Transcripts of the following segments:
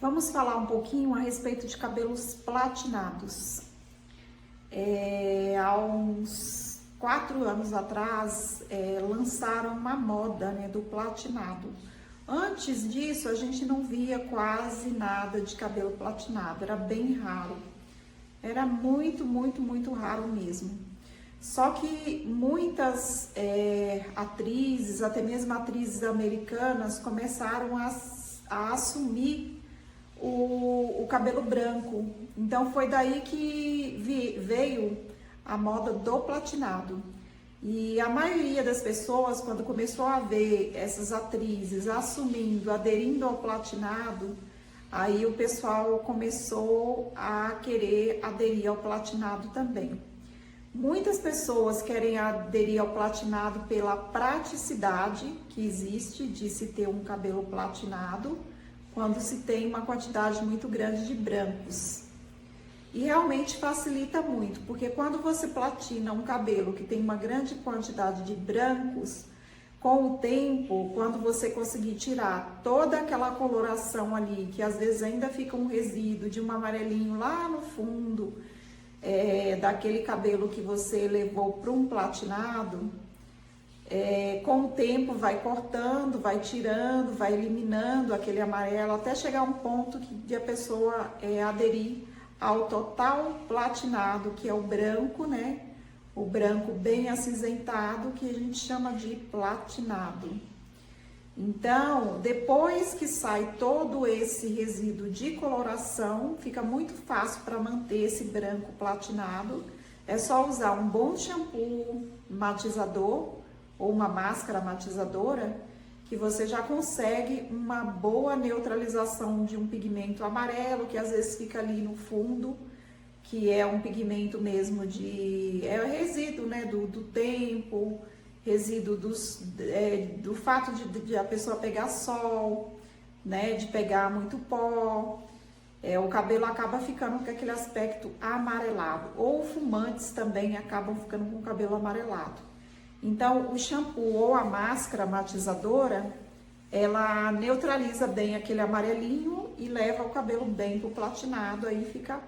Vamos falar um pouquinho a respeito de cabelos platinados. Há uns 4 anos atrás, lançaram uma moda, né, do platinado. Antes disso, a gente não via quase nada de cabelo platinado, era bem raro. Era muito raro mesmo. Só que muitas atrizes, até mesmo atrizes americanas, começaram a assumir o cabelo branco. Então foi daí que veio a moda do platinado. E a maioria das pessoas, quando começou a ver essas atrizes assumindo, aderindo ao platinado, aí o pessoal começou a querer aderir ao platinado também. Muitas pessoas querem aderir ao platinado pela praticidade que existe de se ter um cabelo platinado quando se tem uma quantidade muito grande de brancos. E realmente facilita muito, porque quando você platina um cabelo que tem uma grande quantidade de brancos, com o tempo, quando você conseguir tirar toda aquela coloração ali, que às vezes ainda fica um resíduo de um amarelinho lá no fundo, daquele cabelo que você levou para um platinado, com o tempo vai cortando, vai tirando, vai eliminando aquele amarelo, até chegar um ponto de a pessoa aderir ao total platinado, que é o branco, né? O branco bem acinzentado, que a gente chama de platinado. Então, depois que sai todo esse resíduo de coloração, fica muito fácil para manter esse branco platinado. É só usar um bom shampoo matizador ou uma máscara matizadora, que você já consegue uma boa neutralização de um pigmento amarelo, que às vezes fica ali no fundo, que é um pigmento mesmo é resíduo, né, do tempo, resíduo do fato de a pessoa pegar sol, né, de pegar muito pó, o cabelo acaba ficando com aquele aspecto amarelado, ou fumantes também acabam ficando com o cabelo amarelado. Então, o shampoo ou a máscara matizadora, ela neutraliza bem aquele amarelinho e leva o cabelo bem pro platinado, aí fica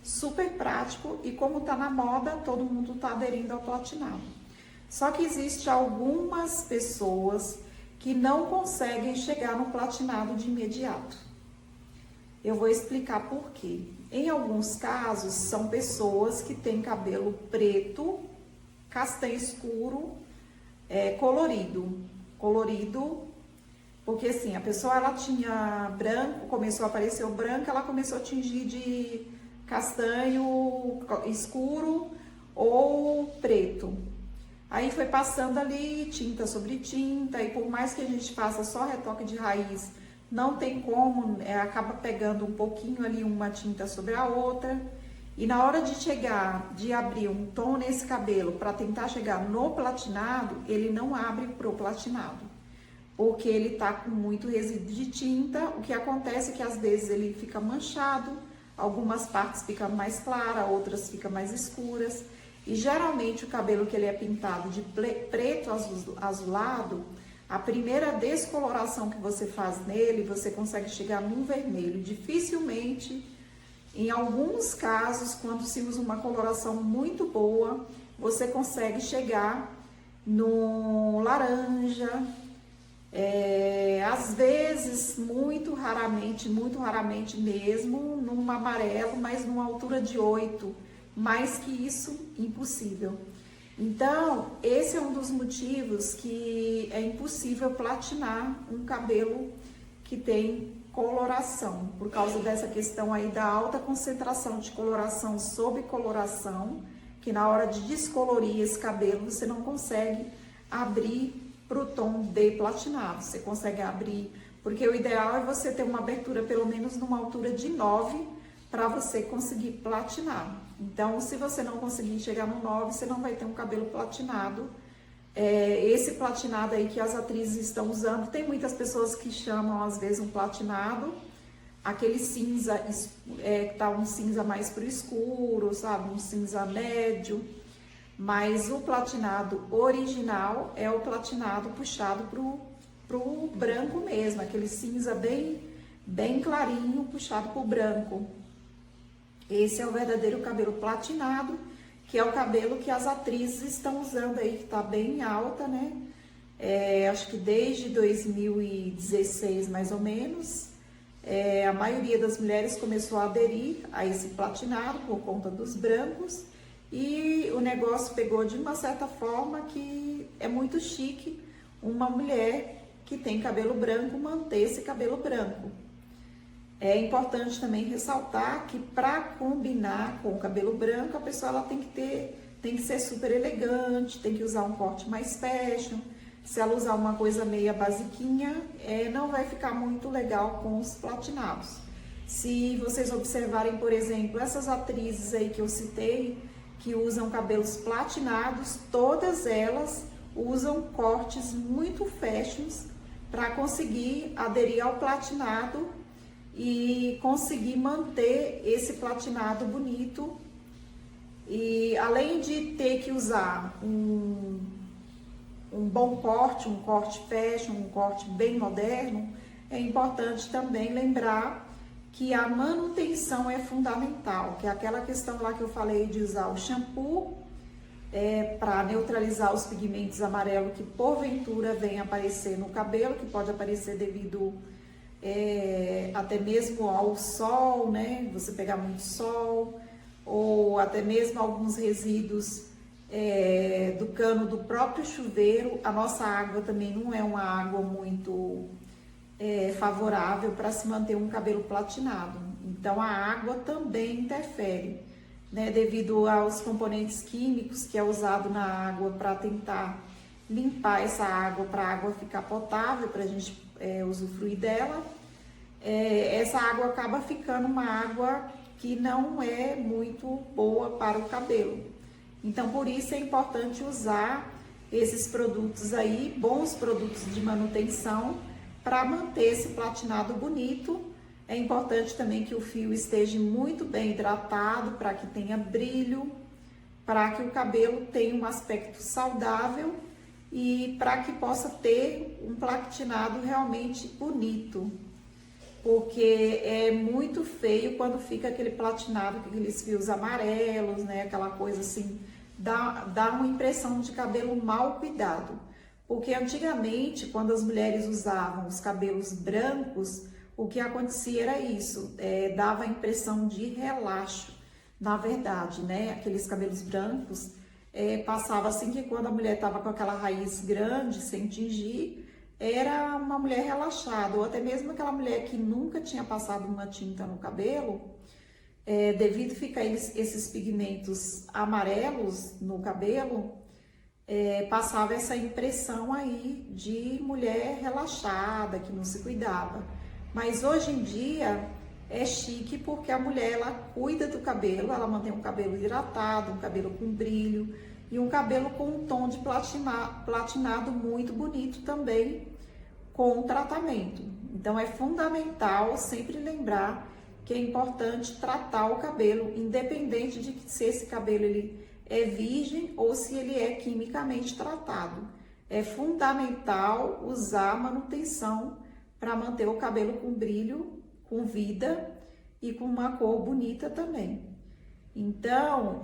super prático e como tá na moda, todo mundo tá aderindo ao platinado. Só que existe algumas pessoas que não conseguem chegar no platinado de imediato. Eu vou explicar por quê. Em alguns casos, são pessoas que têm cabelo preto, castanho escuro, colorido, porque assim, a pessoa ela tinha branco, começou a aparecer o branco, ela começou a tingir de castanho escuro ou preto. Aí foi passando ali tinta sobre tinta, e por mais que a gente faça só retoque de raiz, não tem como, acaba pegando um pouquinho ali uma tinta sobre a outra. E na hora de abrir um tom nesse cabelo para tentar chegar no platinado, ele não abre pro platinado, porque ele tá com muito resíduo de tinta. O que acontece é que às vezes ele fica manchado, algumas partes ficam mais claras, outras ficam mais escuras. E geralmente o cabelo que ele é pintado de preto azulado, a primeira descoloração que você faz nele, você consegue chegar num vermelho. Dificilmente, em alguns casos, quando se usa uma coloração muito boa, você consegue chegar no laranja, às vezes, muito raramente mesmo, num amarelo, mas numa altura de 8, mais que isso, impossível. Então, esse é um dos motivos que é impossível platinar um cabelo que tem coloração, por causa dessa questão aí da alta concentração de coloração sobre coloração, que na hora de descolorir esse cabelo, você não consegue abrir para o tom de platinado. Você consegue abrir, porque o ideal é você ter uma abertura pelo menos numa altura de 9 para você conseguir platinar. Então, se você não conseguir chegar no 9, você não vai ter um cabelo platinado. Esse platinado aí que as atrizes estão usando, tem muitas pessoas que chamam às vezes um platinado, aquele cinza, tá um cinza mais pro escuro, sabe, um cinza médio, mas o platinado original é o platinado puxado pro branco mesmo, aquele cinza bem clarinho, puxado para o branco. Esse é o verdadeiro cabelo platinado, que é o cabelo que as atrizes estão usando aí, que tá bem alta, né? Acho que desde 2016, mais ou menos, a maioria das mulheres começou a aderir a esse platinado por conta dos brancos, e o negócio pegou de uma certa forma que é muito chique uma mulher que tem cabelo branco manter esse cabelo branco. É importante também ressaltar que para combinar com o cabelo branco, a pessoa ela tem que ser super elegante, tem que usar um corte mais fashion. Se ela usar uma coisa meia basiquinha, não vai ficar muito legal com os platinados. Se vocês observarem, por exemplo, essas atrizes aí que eu citei, que usam cabelos platinados, todas elas usam cortes muito fashions para conseguir aderir ao platinado e conseguir manter esse platinado bonito. E além de ter que usar um bom corte, um corte fashion, um corte bem moderno, é importante também lembrar que a manutenção é fundamental, que é aquela questão lá que eu falei de usar o shampoo para neutralizar os pigmentos amarelos que porventura vem aparecer no cabelo, que pode aparecer devido até mesmo ao sol, né? Você pegar muito sol, ou até mesmo alguns resíduos do cano do próprio chuveiro. A nossa água também não é uma água muito favorável para se manter um cabelo platinado. Então a água também interfere, né? Devido aos componentes químicos que é usado na água para tentar limpar essa água, para a água ficar potável, para a gente usufruir dela. Essa água acaba ficando uma água que não é muito boa para o cabelo. Então, por isso é importante usar esses produtos aí, bons produtos de manutenção, para manter esse platinado bonito. É importante também que o fio esteja muito bem hidratado, para que tenha brilho, para que o cabelo tenha um aspecto saudável e para que possa ter um platinado realmente bonito. Porque é muito feio quando fica aquele platinado com aqueles fios amarelos, né? Aquela coisa assim, dá uma impressão de cabelo mal cuidado. Porque antigamente, quando as mulheres usavam os cabelos brancos, o que acontecia era isso, dava a impressão de relaxo, na verdade, né? Aqueles cabelos brancos, passava assim que quando a mulher estava com aquela raiz grande, sem tingir, era uma mulher relaxada, ou até mesmo aquela mulher que nunca tinha passado uma tinta no cabelo, devido a ficar esses pigmentos amarelos no cabelo, passava essa impressão aí de mulher relaxada, que não se cuidava. Mas hoje em dia é chique porque a mulher ela cuida do cabelo, ela mantém um cabelo hidratado, um cabelo com brilho e um cabelo com um tom de platinado muito bonito também, com o tratamento. Então é fundamental sempre lembrar que é importante tratar o cabelo, independente de se esse cabelo ele é virgem ou se ele é quimicamente tratado. É fundamental usar a manutenção para manter o cabelo com brilho, com vida e com uma cor bonita também. Então,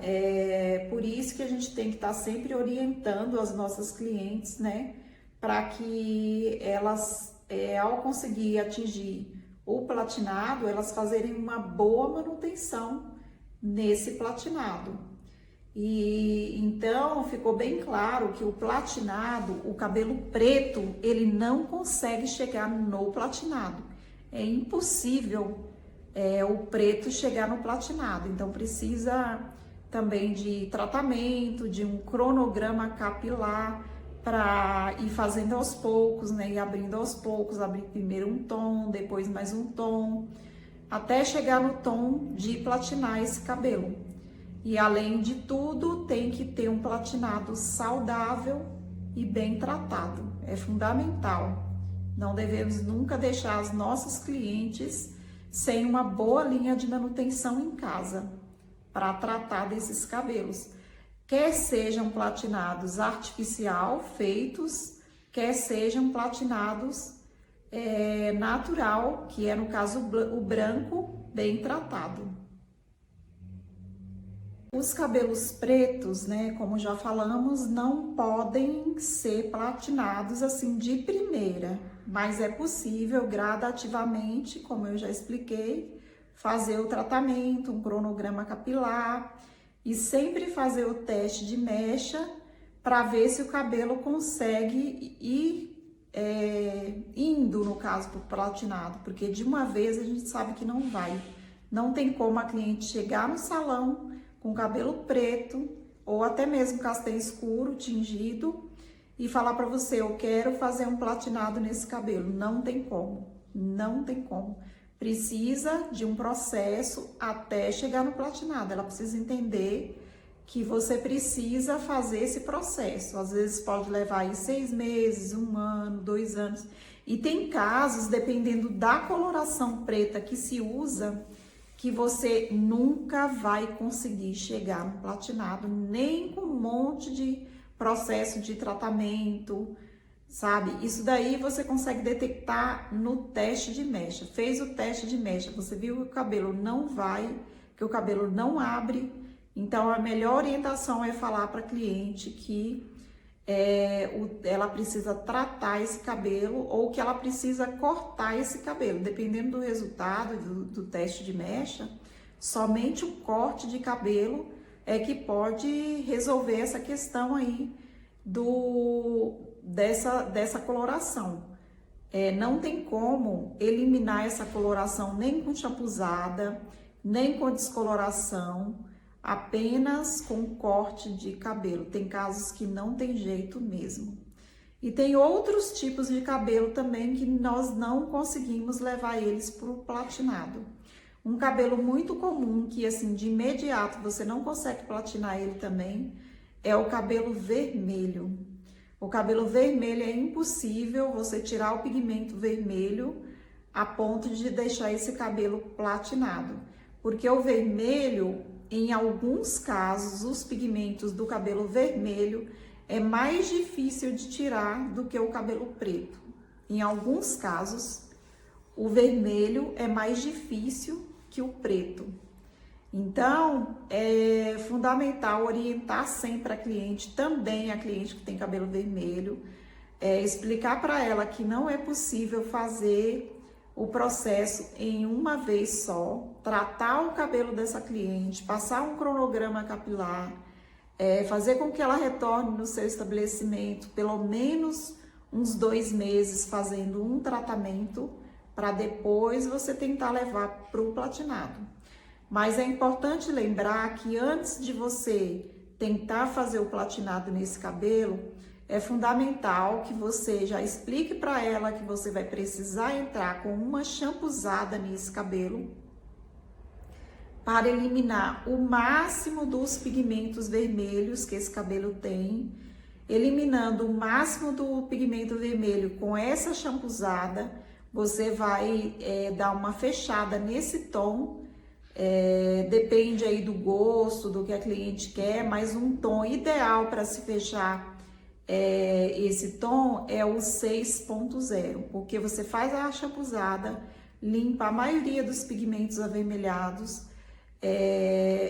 por isso que a gente tem que estar sempre orientando as nossas clientes, né? Para que elas, ao conseguir atingir o platinado, elas fazerem uma boa manutenção nesse platinado. E então ficou bem claro que o platinado, o cabelo preto, ele não consegue chegar no platinado. É impossível o preto chegar no platinado. Então precisa também de tratamento, de um cronograma capilar para ir fazendo aos poucos, né? Ir abrindo aos poucos, abrir primeiro um tom, depois mais um tom, até chegar no tom de platinar esse cabelo. E além de tudo, tem que ter um platinado saudável e bem tratado. É fundamental. Não devemos nunca deixar as nossas clientes sem uma boa linha de manutenção em casa para tratar desses cabelos. Quer sejam platinados artificial feitos, quer sejam platinados natural, que é no caso o branco, bem tratado. Os cabelos pretos, né, como já falamos, não podem ser platinados assim de primeira, mas é possível gradativamente, como eu já expliquei, fazer o tratamento, um cronograma capilar e sempre fazer o teste de mecha para ver se o cabelo consegue ir indo, no caso, para o platinado, porque de uma vez a gente sabe que não vai. Não tem como a cliente chegar no salão com cabelo preto ou até mesmo castanho escuro, tingido, e falar para você, eu quero fazer um platinado nesse cabelo. Não tem como, não tem como. Precisa de um processo até chegar no platinado. Ela precisa entender que você precisa fazer esse processo. Às vezes pode levar aí 6 meses, 1 ano, 2 anos. E tem casos, dependendo da coloração preta que se usa, que você nunca vai conseguir chegar no platinado, nem com um monte de processo de tratamento, sabe? Isso daí você consegue detectar no teste de mecha. Fez o teste de mecha, você viu que o cabelo não vai, que o cabelo não abre. Então, a melhor orientação é falar para a cliente que ela precisa tratar esse cabelo ou que ela precisa cortar esse cabelo. Dependendo do resultado do teste de mecha, somente o corte de cabelo é que pode resolver essa questão aí dessa coloração. Não tem como eliminar essa coloração nem com champuzada, nem com descoloração, apenas com corte de cabelo. Tem casos que não tem jeito mesmo. E tem outros tipos de cabelo também que nós não conseguimos levar eles para o platinado. Um cabelo muito comum que assim de imediato você não consegue platinar ele também é o cabelo vermelho. O cabelo vermelho é impossível você tirar o pigmento vermelho a ponto de deixar esse cabelo platinado, porque o vermelho, em alguns casos, os pigmentos do cabelo vermelho é mais difícil de tirar do que o cabelo preto. Em alguns casos, o vermelho é mais difícil que o preto. Então, é fundamental orientar sempre a cliente, também a cliente que tem cabelo vermelho, explicar para ela que não é possível fazer o processo em uma vez só, tratar o cabelo dessa cliente, passar um cronograma capilar, fazer com que ela retorne no seu estabelecimento pelo menos uns 2 meses fazendo um tratamento, para depois você tentar levar para o platinado. Mas é importante lembrar que antes de você tentar fazer o platinado nesse cabelo, é fundamental que você já explique para ela que você vai precisar entrar com uma champuzada nesse cabelo para eliminar o máximo dos pigmentos vermelhos que esse cabelo tem. Eliminando o máximo do pigmento vermelho com essa champuzada, você vai dar uma fechada nesse tom. Depende aí do gosto, do que a cliente quer, mas um tom ideal para se fechar esse tom é o 6.0, porque você faz a champuzada, limpa a maioria dos pigmentos avermelhados,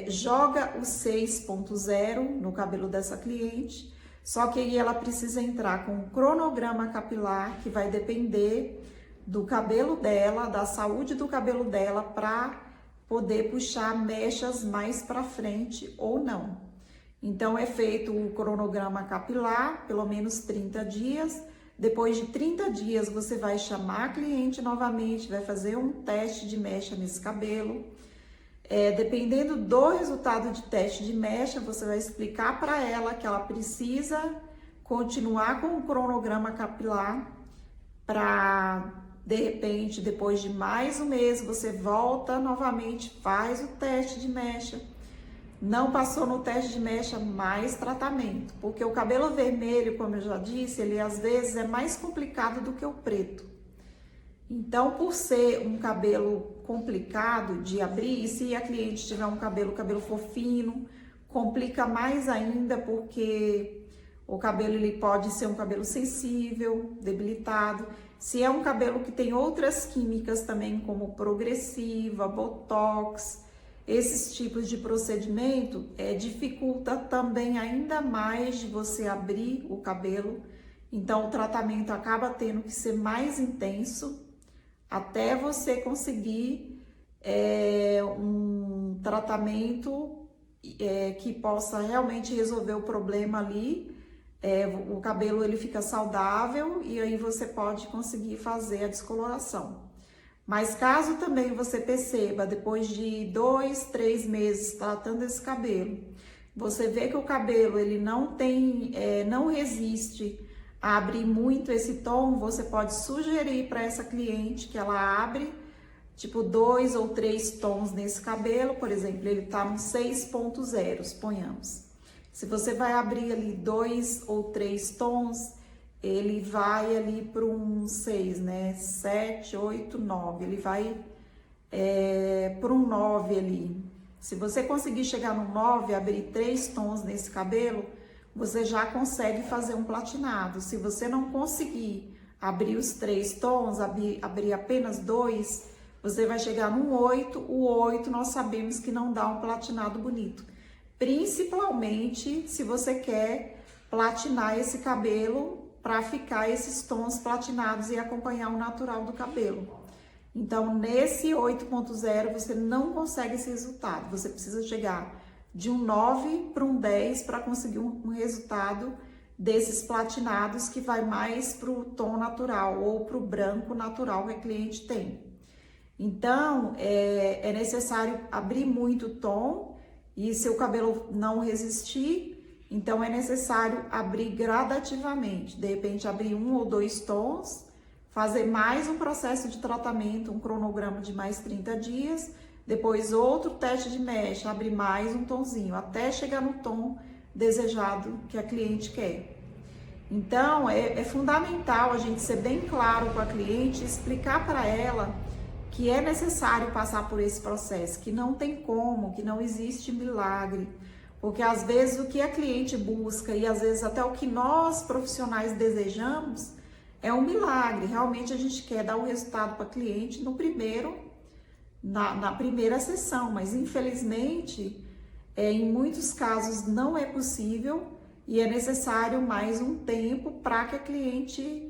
joga o 6.0 no cabelo dessa cliente, só que aí ela precisa entrar com um cronograma capilar que vai depender do cabelo dela, da saúde do cabelo dela, para poder puxar mechas mais para frente ou não. Então, é feito o cronograma capilar, pelo menos 30 dias. Depois de 30 dias, você vai chamar a cliente novamente, vai fazer um teste de mecha nesse cabelo. Dependendo do resultado de teste de mecha, você vai explicar para ela que ela precisa continuar com o cronograma capilar para, de repente, depois de mais um mês, você volta novamente, faz o teste de mecha. Não passou no teste de mecha, mais tratamento, porque o cabelo vermelho, como eu já disse, ele às vezes é mais complicado do que o preto. Então, por ser um cabelo complicado de abrir, e se a cliente tiver um cabelo for fino, complica mais ainda, porque o cabelo ele pode ser um cabelo sensível, debilitado. Se é um cabelo que tem outras químicas também, como progressiva, botox, esses tipos de procedimento, dificulta também ainda mais de você abrir o cabelo. Então, o tratamento acaba tendo que ser mais intenso até você conseguir um tratamento que possa realmente resolver o problema ali. O cabelo ele fica saudável e aí você pode conseguir fazer a descoloração. Mas caso também você perceba, depois de 2, 3 meses tratando esse cabelo, você vê que o cabelo ele não resiste a abrir muito esse tom, você pode sugerir para essa cliente que ela abre tipo 2 ou 3 tons nesse cabelo. Por exemplo, ele tá no 6.0, suponhamos. Se você vai abrir ali 2 ou 3 tons, ele vai ali para um 6, né? 7, 8, 9. Ele vai para um 9 ali. Se você conseguir chegar no 9, abrir 3 tons nesse cabelo, você já consegue fazer um platinado. Se você não conseguir abrir os 3 tons, abrir apenas 2, você vai chegar no 8. O 8 nós sabemos que não dá um platinado bonito. Principalmente se você quer platinar esse cabelo para ficar esses tons platinados e acompanhar o natural do cabelo. Então, nesse 8.0 você não consegue esse resultado. Você precisa chegar de um 9 para um 10 para conseguir um resultado desses platinados que vai mais para o tom natural ou para o branco natural que a cliente tem. Então, é necessário abrir muito o tom e se o cabelo não resistir, então é necessário abrir gradativamente. De repente, abrir 1 ou 2 tons, fazer mais um processo de tratamento, um cronograma de mais 30 dias, depois outro teste de mecha, abrir mais um tonzinho, até chegar no tom desejado que a cliente quer. Então, é fundamental a gente ser bem claro com a cliente, explicar para ela que é necessário passar por esse processo, que não tem como, que não existe milagre, porque às vezes o que a cliente busca e às vezes até o que nós profissionais desejamos é um milagre. Realmente a gente quer dar o resultado para a cliente na primeira sessão, mas infelizmente em muitos casos não é possível e é necessário mais um tempo para que a cliente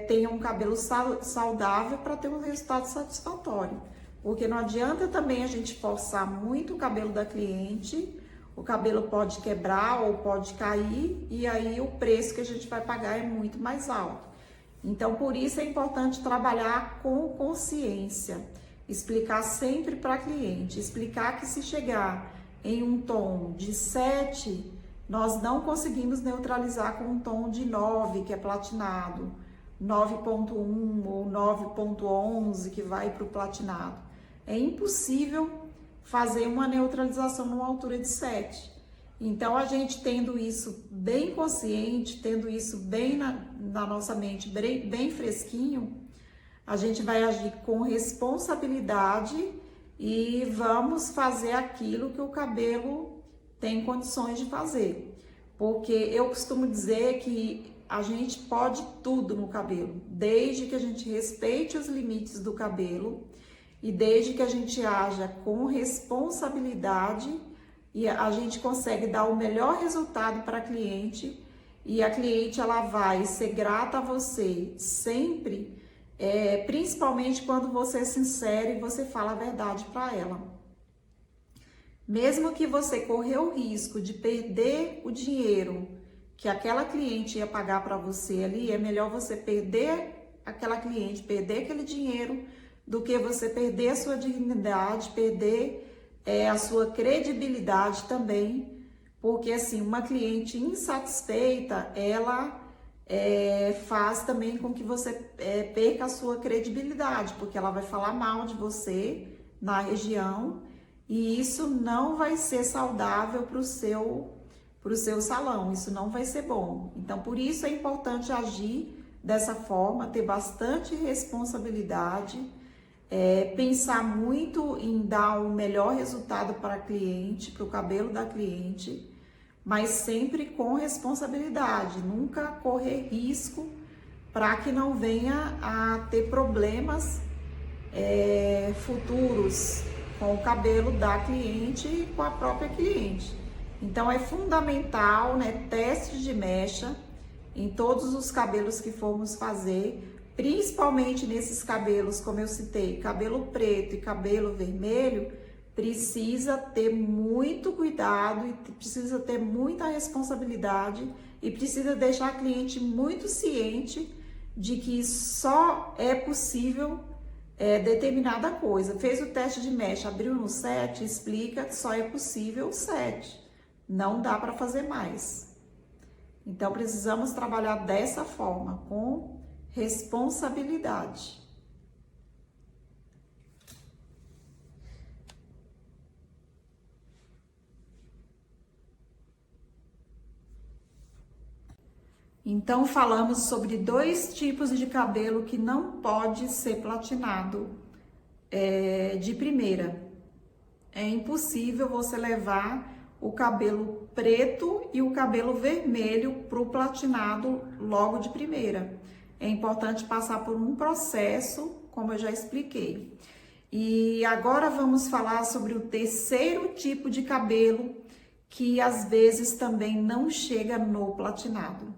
tenha um cabelo saudável para ter um resultado satisfatório. Porque não adianta também a gente forçar muito o cabelo da cliente, o cabelo pode quebrar ou pode cair e aí o preço que a gente vai pagar é muito mais alto. Então, por isso é importante trabalhar com consciência, explicar sempre para a cliente, explicar que se chegar em um tom de 7, nós não conseguimos neutralizar com um tom de 9, que é platinado, 9.1 ou 9.11, que vai para o platinado. É impossível fazer uma neutralização numa altura de 7. Então, a gente tendo isso bem consciente, tendo isso bem na nossa mente, bem fresquinho, a gente vai agir com responsabilidade e vamos fazer aquilo que o cabelo tem condições de fazer. Porque eu costumo dizer que a gente pode tudo no cabelo, desde que a gente respeite os limites do cabelo e desde que a gente haja com responsabilidade e a gente consegue dar o melhor resultado para a cliente e a cliente ela vai ser grata a você sempre, principalmente quando você é sincero e você fala a verdade para ela. Mesmo que você correu o risco de perder o dinheiro que aquela cliente ia pagar para você ali, é melhor você perder aquela cliente, perder aquele dinheiro, do que você perder a sua dignidade, perder a sua credibilidade também, porque assim, uma cliente insatisfeita, ela faz também com que você perca a sua credibilidade, porque ela vai falar mal de você na região, e isso não vai ser saudável para o seu salão, isso não vai ser bom. Então, por isso é importante agir dessa forma, ter bastante responsabilidade, pensar muito em dar o melhor resultado para a cliente, para o cabelo da cliente, mas sempre com responsabilidade, nunca correr risco para que não venha a ter problemas futuros com o cabelo da cliente e com a própria cliente. Então é fundamental, né, testes de mecha em todos os cabelos que formos fazer, principalmente nesses cabelos, como eu citei, cabelo preto e cabelo vermelho, precisa ter muito cuidado e precisa ter muita responsabilidade e precisa deixar a cliente muito ciente de que só é possível determinada coisa. Fez o teste de mecha, abriu no 7, explica que só é possível 7. Não dá para fazer mais. Então, precisamos trabalhar dessa forma, com responsabilidade. Então, falamos sobre 2 tipos de cabelo que não pode ser platinado de primeira. É impossível você levar o cabelo preto e o cabelo vermelho para o platinado logo de primeira. É importante passar por um processo, como eu já expliquei. E agora vamos falar sobre o terceiro tipo de cabelo que às vezes também não chega no platinado.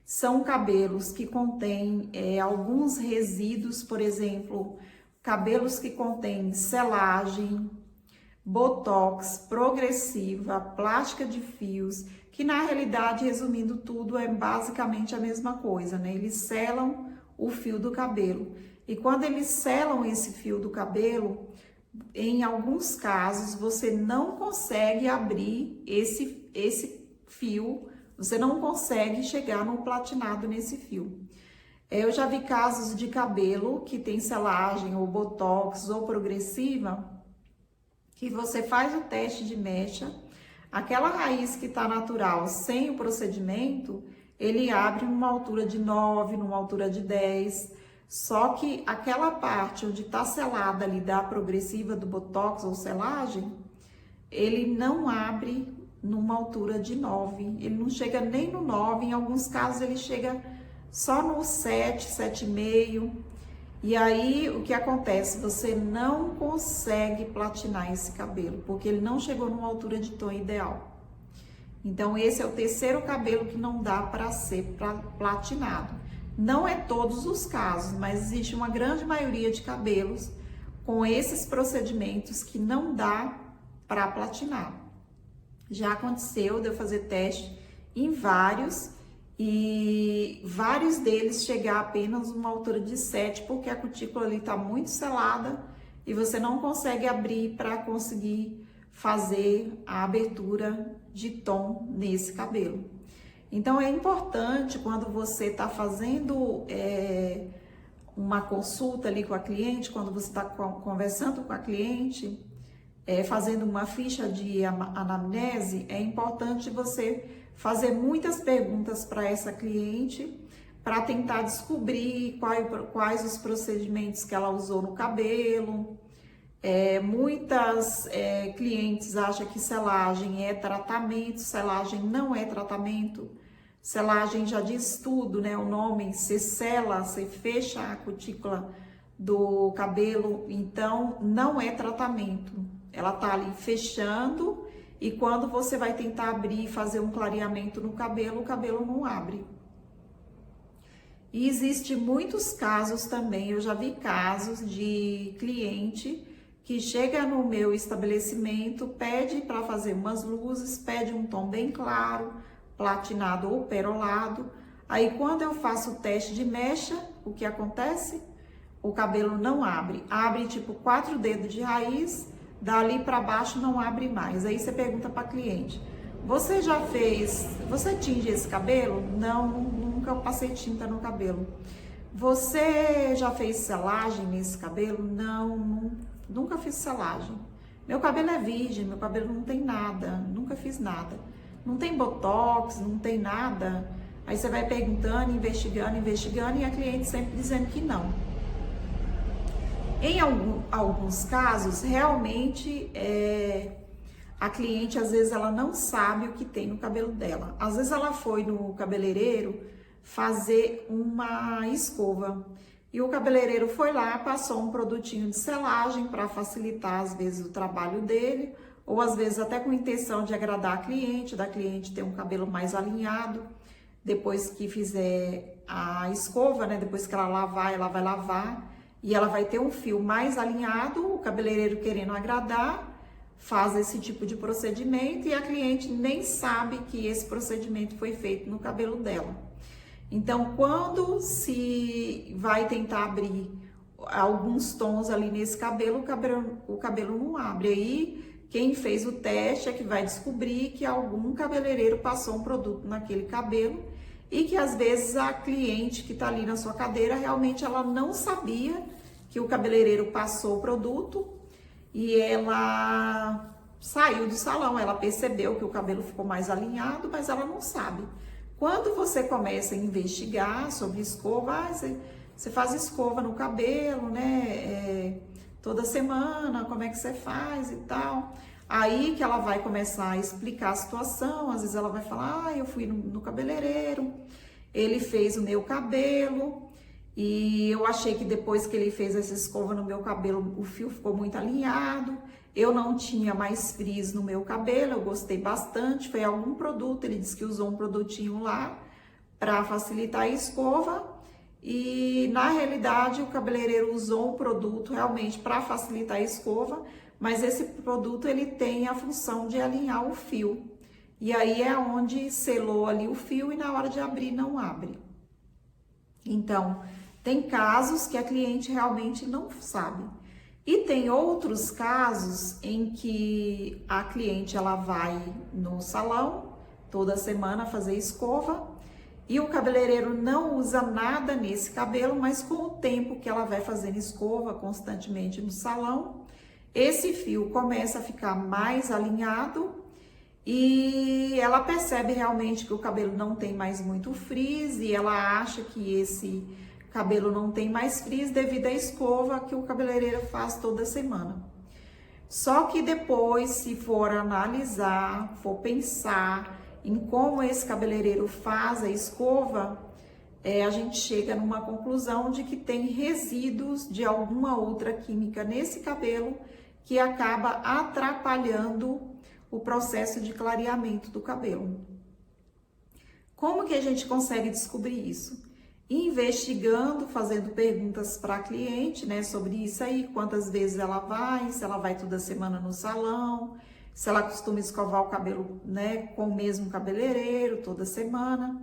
São cabelos que contêm alguns resíduos, por exemplo, cabelos que contêm selagem, botox, progressiva, plástica de fios, que na realidade, resumindo tudo, é basicamente a mesma coisa, né? Eles selam o fio do cabelo. E quando eles selam esse fio do cabelo, em alguns casos, você não consegue abrir esse fio, você não consegue chegar no platinado nesse fio. Eu já vi casos de cabelo que tem selagem, ou botox, ou progressiva, que você faz o teste de mecha, aquela raiz que está natural, sem o procedimento, ele abre numa altura de 9, numa altura de 10, só que aquela parte onde está selada ali da progressiva, do botox ou selagem, ele não abre numa altura de 9, ele não chega nem no 9, em alguns casos ele chega só no 7, 7,5. E aí, o que acontece? Você não consegue platinar esse cabelo, porque ele não chegou numa altura de tom ideal. Então, esse é o terceiro cabelo que não dá para ser platinado. Não é todos os casos, mas existe uma grande maioria de cabelos com esses procedimentos que não dá para platinar. Já aconteceu de eu fazer teste em vários, e vários deles chegar apenas uma altura de 7, porque a cutícula ali está muito selada e você não consegue abrir para conseguir fazer a abertura de tom nesse cabelo. Então é importante, quando você está fazendo uma consulta ali com a cliente, quando você está conversando com a cliente, fazendo uma ficha de anamnese, é importante você fazer muitas perguntas para essa cliente, para tentar descobrir quais os procedimentos que ela usou no cabelo. Muitas clientes acham que selagem é tratamento, selagem não é tratamento. Selagem já diz tudo, né? O nome, você sela, você fecha a cutícula do cabelo, então não é tratamento. Ela tá ali fechando, e quando você vai tentar abrir e fazer um clareamento no cabelo, o cabelo não abre. E existe muitos casos também, eu já vi casos de cliente que chega no meu estabelecimento, pede para fazer umas luzes, pede um tom bem claro, platinado ou perolado. Aí quando eu faço o teste de mecha, o que acontece? O cabelo não abre. Abre tipo 4 dedos de raiz, dali para baixo não abre mais. Aí você pergunta para a cliente: você tinge esse cabelo? Não, nunca passei tinta no cabelo. Você já fez selagem nesse cabelo? Não, nunca fiz selagem. Meu cabelo é virgem, meu cabelo não tem nada, nunca fiz nada. Não tem botox, não tem nada. Aí você vai perguntando, investigando, e a cliente sempre dizendo que não. Em alguns casos, realmente, a cliente, às vezes, ela não sabe o que tem no cabelo dela. Às vezes, ela foi no cabeleireiro fazer uma escova. E o cabeleireiro foi lá, passou um produtinho de selagem para facilitar, às vezes, o trabalho dele, ou às vezes até com intenção de agradar a cliente, da cliente ter um cabelo mais alinhado. Depois que fizer a escova, né? Depois que ela lavar, ela vai lavar e ela vai ter um fio mais alinhado. O cabeleireiro, querendo agradar, faz esse tipo de procedimento e a cliente nem sabe que esse procedimento foi feito no cabelo dela. Então, quando se vai tentar abrir alguns tons ali nesse cabelo, o cabelo não abre. Aí, quem fez o teste é que vai descobrir que algum cabeleireiro passou um produto naquele cabelo e que às vezes a cliente que está ali na sua cadeira, realmente ela não sabia que o cabeleireiro passou o produto e ela saiu do salão, ela percebeu que o cabelo ficou mais alinhado, mas ela não sabe. Quando você começa a investigar sobre escova, você faz escova no cabelo, né? Toda semana, como é que você faz e tal. Aí que ela vai começar a explicar a situação, às vezes ela vai falar, eu fui no cabeleireiro, ele fez o meu cabelo e eu achei que depois que ele fez essa escova no meu cabelo, o fio ficou muito alinhado. Eu não tinha mais frizz no meu cabelo, eu gostei bastante, foi algum produto, ele disse que usou um produtinho lá para facilitar a escova e na realidade o cabeleireiro usou um produto realmente para facilitar a escova, mas esse produto ele tem a função de alinhar o fio e aí é onde selou ali o fio e na hora de abrir não abre. Então, tem casos que a cliente realmente não sabe. E tem outros casos em que a cliente ela vai no salão toda semana fazer escova e o cabeleireiro não usa nada nesse cabelo, mas com o tempo que ela vai fazendo escova constantemente no salão, esse fio começa a ficar mais alinhado e ela percebe realmente que o cabelo não tem mais muito frizz e ela acha que esse cabelo não tem mais frizz devido à escova que o cabeleireiro faz toda semana. Só que depois, se for analisar, for pensar em como esse cabeleireiro faz a escova, a gente chega numa conclusão de que tem resíduos de alguma outra química nesse cabelo que acaba atrapalhando o processo de clareamento do cabelo. Como que a gente consegue descobrir isso? Investigando, fazendo perguntas para a cliente, né, sobre isso aí, quantas vezes ela vai, se ela vai toda semana no salão, se ela costuma escovar o cabelo, né, com o mesmo cabeleireiro toda semana.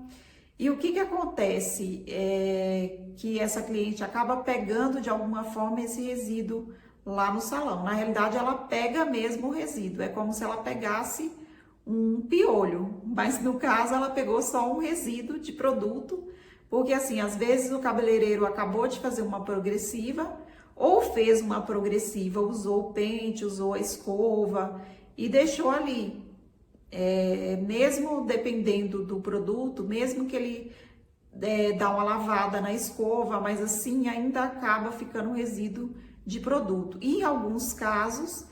E o que acontece é que essa cliente acaba pegando de alguma forma esse resíduo lá no salão. Na realidade, ela pega mesmo o resíduo, é como se ela pegasse um piolho, mas no caso ela pegou só um resíduo de produto. Porque assim, às vezes o cabeleireiro acabou de fazer uma progressiva ou fez uma progressiva, usou o pente, usou a escova e deixou ali. Mesmo dependendo do produto, mesmo que ele dá uma lavada na escova, mas assim ainda acaba ficando um resíduo de produto. E em alguns casos,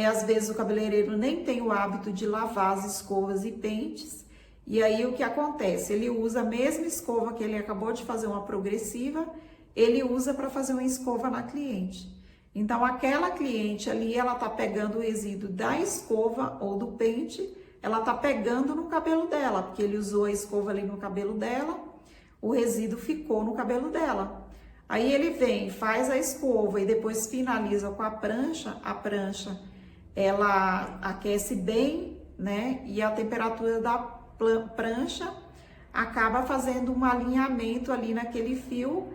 às vezes o cabeleireiro nem tem o hábito de lavar as escovas e pentes, e aí o que acontece? Ele usa a mesma escova que ele acabou de fazer uma progressiva, ele usa para fazer uma escova na cliente. Então aquela cliente ali, ela tá pegando o resíduo da escova ou do pente, ela tá pegando no cabelo dela, porque ele usou a escova ali no cabelo dela, o resíduo ficou no cabelo dela. Aí ele vem, faz a escova e depois finaliza com a prancha ela aquece bem, né? E a temperatura da prancha acaba fazendo um alinhamento ali naquele fio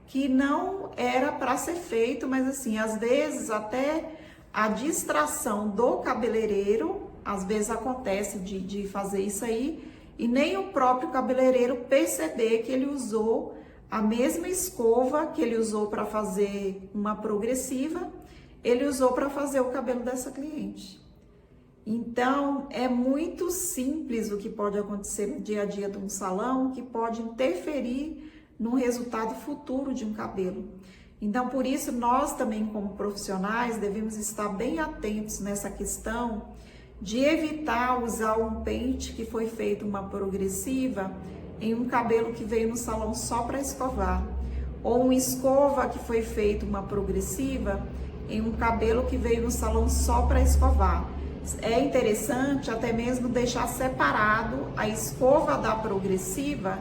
que não era para ser feito, mas assim, às vezes até a distração do cabeleireiro, às vezes acontece de fazer isso aí, e nem o próprio cabeleireiro perceber que ele usou a mesma escova que ele usou para fazer uma progressiva, ele usou para fazer o cabelo dessa cliente. Então, é muito simples o que pode acontecer no dia a dia de um salão, que pode interferir no resultado futuro de um cabelo. Então, por isso, nós também, como profissionais, devemos estar bem atentos nessa questão de evitar usar um pente que foi feito uma progressiva em um cabelo que veio no salão só para escovar, ou uma escova que foi feita uma progressiva em um cabelo que veio no salão só para escovar. É interessante até mesmo deixar separado a escova da progressiva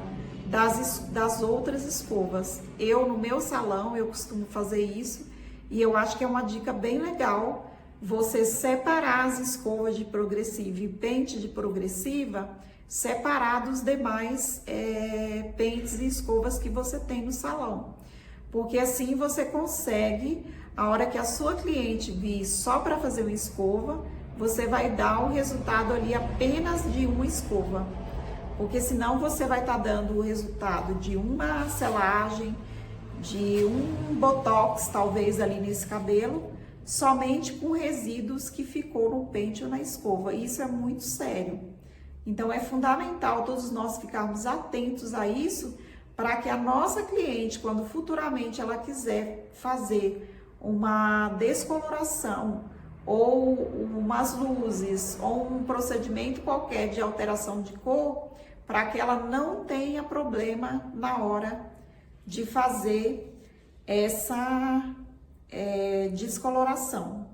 das outras escovas. Eu, no meu salão, eu costumo fazer isso e eu acho que é uma dica bem legal você separar as escovas de progressiva e pente de progressiva, separar dos demais pentes e escovas que você tem no salão. Porque assim você consegue, a hora que a sua cliente vir só para fazer uma escova, você vai dar o resultado ali apenas de uma escova. Porque senão você vai estar dando o resultado de uma selagem, de um botox talvez ali nesse cabelo, somente com resíduos que ficou no pente ou na escova. Isso é muito sério. Então é fundamental todos nós ficarmos atentos a isso, para que a nossa cliente, quando futuramente ela quiser fazer uma descoloração ou umas luzes ou um procedimento qualquer de alteração de cor, para que ela não tenha problema na hora de fazer essa descoloração.